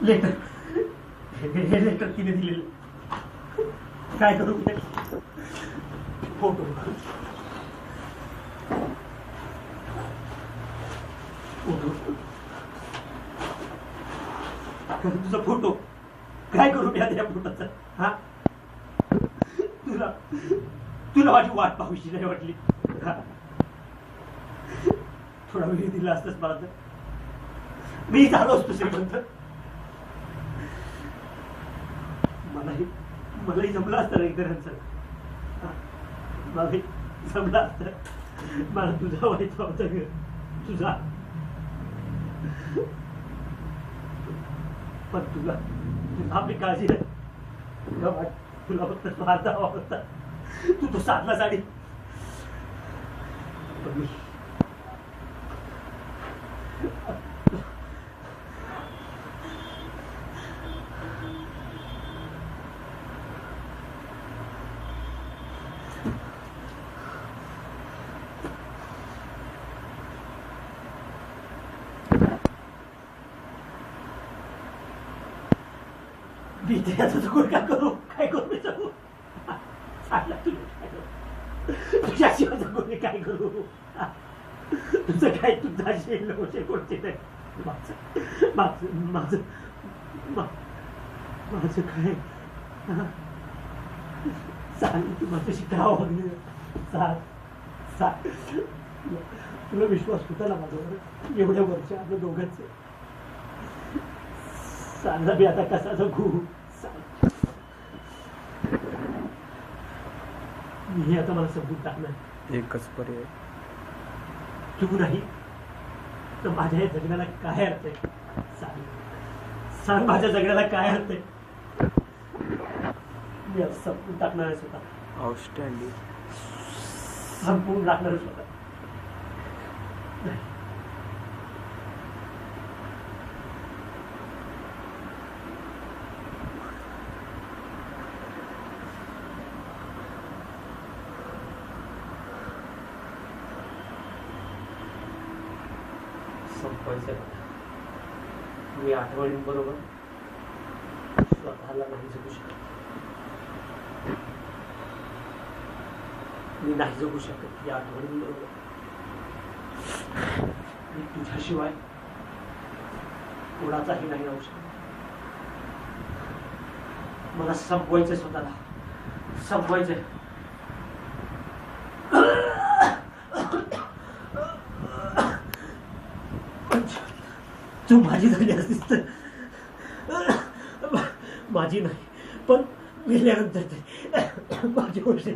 Letter हे letter तिने दिलेलं. काय करू? फोटो तुझा फोटो काय करू मी आता या फोटोचा? हा, तुला तुला माझी वाट पाहूशी नाही वाटली? थोडा वेळ दिला असतच मला तर मी झालो असतो श्रीमंत. मलाही जमलं असतं इतरांचं. मलाही जमलं असतं. मला तुझा व्हायचं होतं ग, तुझा. पण तुला आपली काळजी नाही. तुला फक्त स्वार्थ हवा होता. तू तो साधला साडी. पण मी त्याचं चुकून काय करू? काय करू मी सांगू? सांगला तुला काय करू? तुझ्याशिवाय चुकून मी काय करू? तुझं काय तुझा शेल होते कोणते नाही. माझं काय सांग. तू माझ्याशी काय वागली? सांग. तुला विश्वास होता ना माझ्यावर एवढ्या वर्ष आपलं दोघांचं? सांगा मी आता कसा जगू? मी आता मला समजून टाकणार एकच पर्याय, तू नाही तर माझ्या या जगण्याला काय अर्थ आहे? सांग माझ्या जगण्याला काय अर्थ आहे? मी आता संपून टाकणार आहे स्वतः. आउटस्टँडिंग. संपून टाकणार आहे स्वतः. संपायचं. मी आठवणींबरोबर स्वतःला नाही जगू शकत. मी नाही जगू शकत या आठवणींबरोबर. मी तुझ्याशिवाय कोणाचाही नाही राहू शकत. मला संपवायचंय स्वतःला. संपवायचंय. तू माझी झाली असतीस तर माझी नाही पण मेल्यानंतर माझी गोष्ट